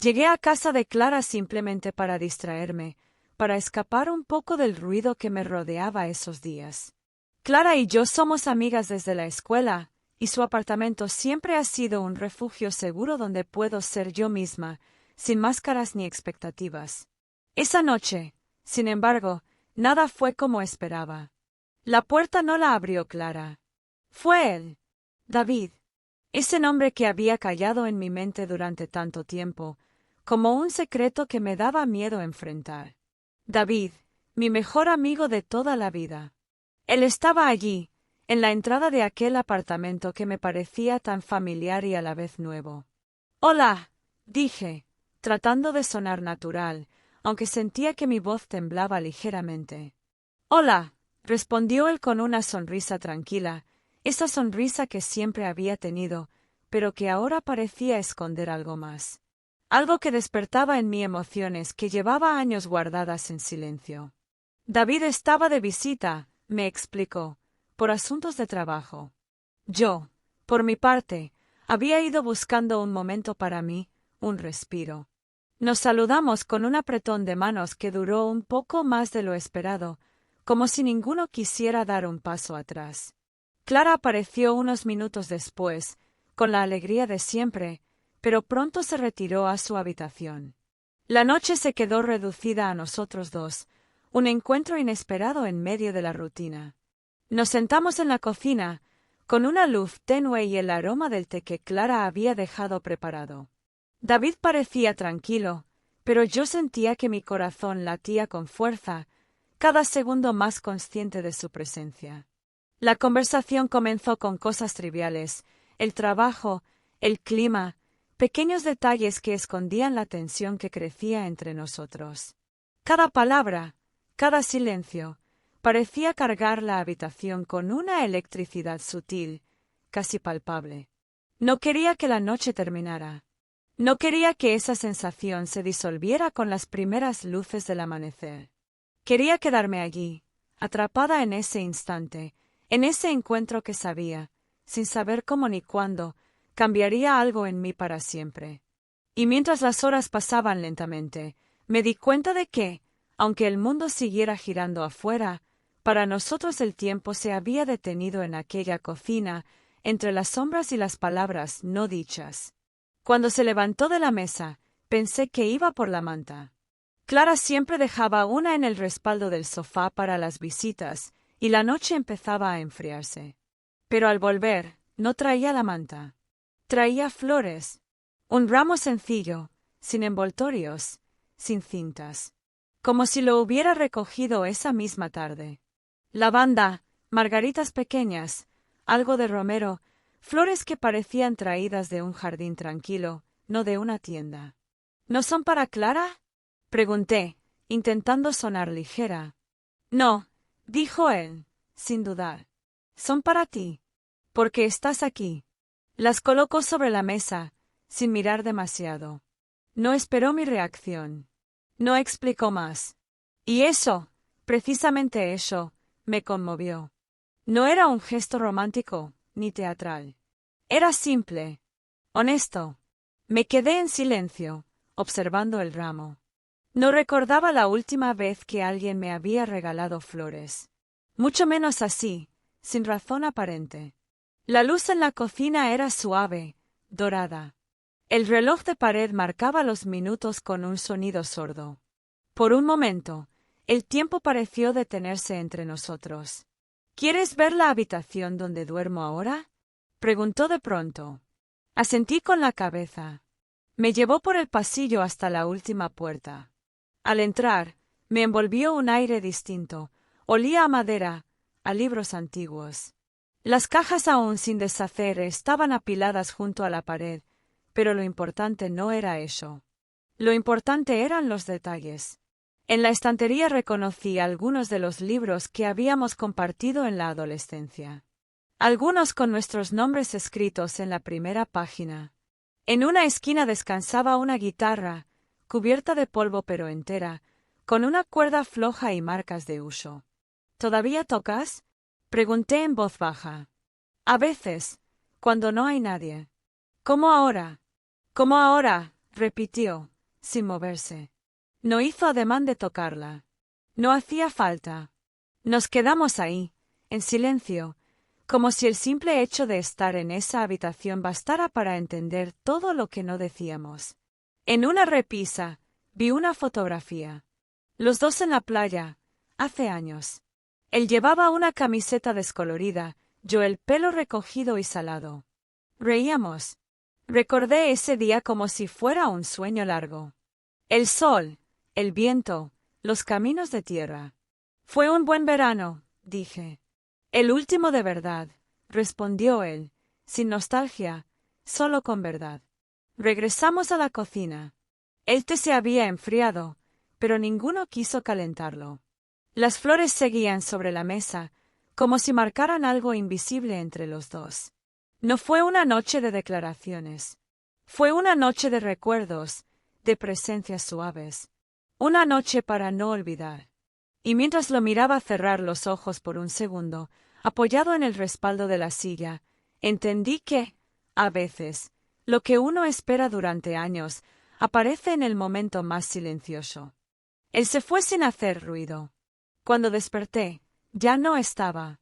Llegué a casa de Clara simplemente para distraerme, para escapar un poco del ruido que me rodeaba esos días. Clara y yo somos amigas desde la escuela, y su apartamento siempre ha sido un refugio seguro donde puedo ser yo misma, sin máscaras ni expectativas. Esa noche, sin embargo, nada fue como esperaba. La puerta no la abrió Clara. Fue él. David. Ese nombre que había callado en mi mente durante tanto tiempo, como un secreto que me daba miedo enfrentar. David, mi mejor amigo de toda la vida. Él estaba allí, en la entrada de aquel apartamento que me parecía tan familiar y a la vez nuevo. «Hola», dije, tratando de sonar natural, aunque sentía que mi voz temblaba ligeramente. «Hola», respondió él con una sonrisa tranquila, esa sonrisa que siempre había tenido, pero que ahora parecía esconder algo más. Algo que despertaba en mí emociones que llevaba años guardadas en silencio. David estaba de visita, me explicó, por asuntos de trabajo. Yo, por mi parte, había ido buscando un momento para mí, un respiro. Nos saludamos con un apretón de manos que duró un poco más de lo esperado, como si ninguno quisiera dar un paso atrás. Clara apareció unos minutos después, con la alegría de siempre, pero pronto se retiró a su habitación. La noche se quedó reducida a nosotros dos, un encuentro inesperado en medio de la rutina. Nos sentamos en la cocina, con una luz tenue y el aroma del té que Clara había dejado preparado. David parecía tranquilo, pero yo sentía que mi corazón latía con fuerza, cada segundo más consciente de su presencia. La conversación comenzó con cosas triviales, el trabajo, el clima, pequeños detalles que escondían la tensión que crecía entre nosotros. Cada palabra, cada silencio, parecía cargar la habitación con una electricidad sutil, casi palpable. No quería que la noche terminara. No quería que esa sensación se disolviera con las primeras luces del amanecer. Quería quedarme allí, atrapada en ese instante, en ese encuentro que sabía, sin saber cómo ni cuándo, cambiaría algo en mí para siempre. Y mientras las horas pasaban lentamente, me di cuenta de que, aunque el mundo siguiera girando afuera, para nosotros el tiempo se había detenido en aquella cocina, entre las sombras y las palabras no dichas. Cuando se levantó de la mesa, pensé que iba por la manta. Clara siempre dejaba una en el respaldo del sofá para las visitas, y la noche empezaba a enfriarse. Pero al volver, no traía la manta. Traía flores. Un ramo sencillo, sin envoltorios, sin cintas. Como si lo hubiera recogido esa misma tarde. Lavanda, margaritas pequeñas, algo de romero, flores que parecían traídas de un jardín tranquilo, no de una tienda. ¿No son para Clara?, pregunté, intentando sonar ligera. No, dijo él, sin dudar. Son para ti, porque estás aquí. Las colocó sobre la mesa, sin mirar demasiado. No esperó mi reacción. No explicó más. Y eso, precisamente eso, me conmovió. No era un gesto romántico, ni teatral. Era simple, honesto. Me quedé en silencio, observando el ramo. No recordaba la última vez que alguien me había regalado flores. Mucho menos así, sin razón aparente. La luz en la cocina era suave, dorada. El reloj de pared marcaba los minutos con un sonido sordo. Por un momento, el tiempo pareció detenerse entre nosotros. ¿Quieres ver la habitación donde duermo ahora?, preguntó de pronto. Asentí con la cabeza. Me llevó por el pasillo hasta la última puerta. Al entrar, me envolvió un aire distinto. Olía a madera, a libros antiguos. Las cajas aún sin deshacer estaban apiladas junto a la pared, pero lo importante no era eso. Lo importante eran los detalles. En la estantería reconocí algunos de los libros que habíamos compartido en la adolescencia. Algunos con nuestros nombres escritos en la primera página. En una esquina descansaba una guitarra, cubierta de polvo pero entera, con una cuerda floja y marcas de uso. ¿Todavía tocas?, pregunté en voz baja. A veces, cuando no hay nadie. ¿Cómo ahora? «¿Cómo ahora?», repitió, sin moverse. No hizo ademán de tocarla. No hacía falta. Nos quedamos ahí, en silencio, como si el simple hecho de estar en esa habitación bastara para entender todo lo que no decíamos. En una repisa, vi una fotografía. Los dos en la playa, hace años. Él llevaba una camiseta descolorida, yo el pelo recogido y salado. Reíamos. Recordé ese día como si fuera un sueño largo. El sol, el viento, los caminos de tierra. Fue un buen verano, dije. El último de verdad, respondió él, sin nostalgia, solo con verdad. Regresamos a la cocina. El té se había enfriado, pero ninguno quiso calentarlo. Las flores seguían sobre la mesa, como si marcaran algo invisible entre los dos. No fue una noche de declaraciones. Fue una noche de recuerdos, de presencias suaves. Una noche para no olvidar. Y mientras lo miraba cerrar los ojos por un segundo, apoyado en el respaldo de la silla, entendí que, a veces, lo que uno espera durante años aparece en el momento más silencioso. Él se fue sin hacer ruido. Cuando desperté, ya no estaba.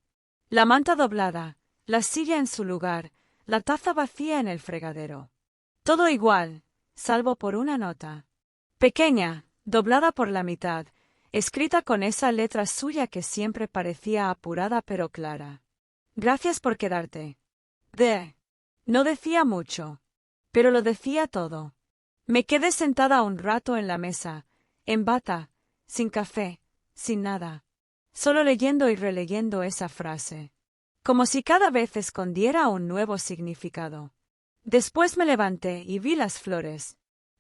La manta doblada, la silla en su lugar, la taza vacía en el fregadero. Todo igual, salvo por una nota. Pequeña, doblada por la mitad, escrita con esa letra suya que siempre parecía apurada pero clara. Gracias por quedarte. No decía mucho, pero lo decía todo. Me quedé sentada un rato en la mesa, en bata, sin café, sin nada, solo leyendo y releyendo esa frase, como si cada vez escondiera un nuevo significado. Después me levanté y vi las flores,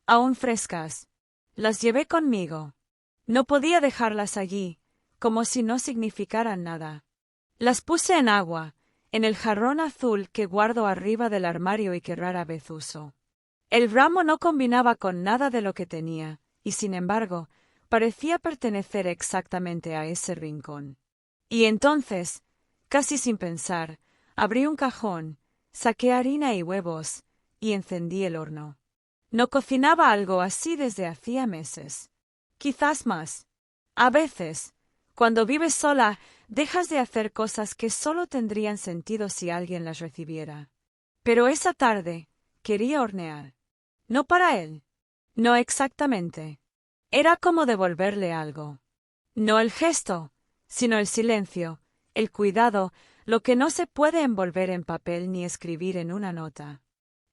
aún frescas. Las llevé conmigo. No podía dejarlas allí, como si no significaran nada. Las puse en agua, en el jarrón azul que guardo arriba del armario y que rara vez uso. El ramo no combinaba con nada de lo que tenía, y sin embargo, parecía pertenecer exactamente a ese rincón. Y entonces, casi sin pensar, abrí un cajón, saqué harina y huevos, y encendí el horno. No cocinaba algo así desde hacía meses. Quizás más. A veces, cuando vives sola, dejas de hacer cosas que solo tendrían sentido si alguien las recibiera. Pero esa tarde, quería hornear. No para él. No exactamente. Era como devolverle algo. No el gesto, sino el silencio, el cuidado, lo que no se puede envolver en papel ni escribir en una nota.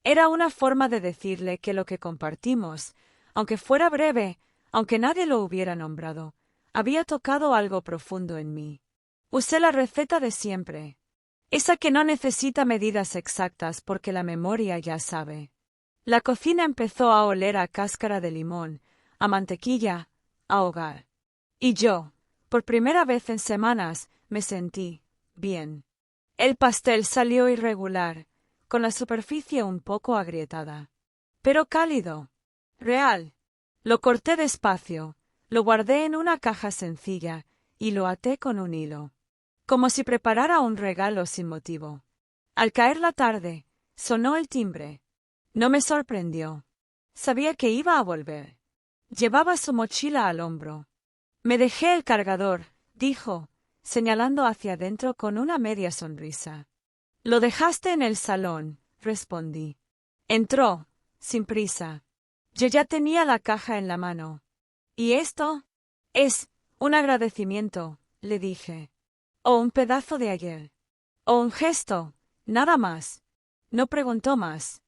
Era una forma de decirle que lo que compartimos, aunque fuera breve, aunque nadie lo hubiera nombrado, había tocado algo profundo en mí. Usé la receta de siempre, esa que no necesita medidas exactas porque la memoria ya sabe. La cocina empezó a oler a cáscara de limón, a mantequilla, a hogar. Y yo, por primera vez en semanas, me sentí bien. El pastel salió irregular, con la superficie un poco agrietada, pero cálido, real. Lo corté despacio, lo guardé en una caja sencilla y lo até con un hilo, como si preparara un regalo sin motivo. Al caer la tarde, sonó el timbre. No me sorprendió. Sabía que iba a volver. Llevaba su mochila al hombro. Me dejé el cargador, dijo, señalando hacia adentro con una media sonrisa. Lo dejaste en el salón, respondí. Entró, sin prisa. Yo ya tenía la caja en la mano. ¿Y esto? Es un agradecimiento, le dije. O un pedazo de ayer. O un gesto, nada más. No preguntó más.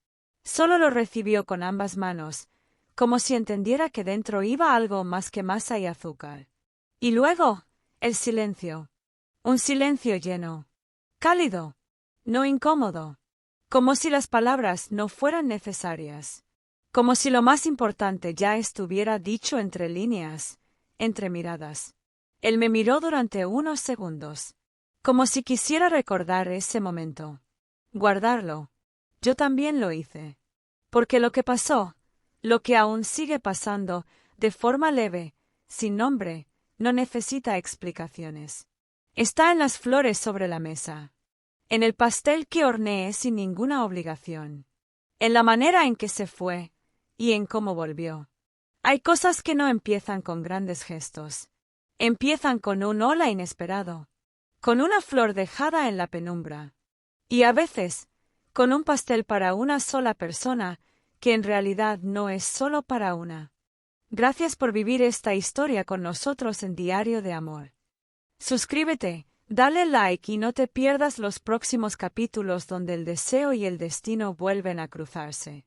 Solo lo recibió con ambas manos, como si entendiera que dentro iba algo más que masa y azúcar. Y luego, el silencio. Un silencio lleno. Cálido. No incómodo. Como si las palabras no fueran necesarias. Como si lo más importante ya estuviera dicho entre líneas, entre miradas. Él me miró durante unos segundos, como si quisiera recordar ese momento. Guardarlo. Yo también lo hice. Porque lo que pasó, lo que aún sigue pasando, de forma leve, sin nombre, no necesita explicaciones. Está en las flores sobre la mesa. En el pastel que horneé sin ninguna obligación. En la manera en que se fue, y en cómo volvió. Hay cosas que no empiezan con grandes gestos. Empiezan con un hola inesperado, con una flor dejada en la penumbra, y a veces, con un pastel para una sola persona, que en realidad no es solo para una. Gracias por vivir esta historia con nosotros en Diario de Amor. Suscríbete, dale like y no te pierdas los próximos capítulos donde el deseo y el destino vuelven a cruzarse.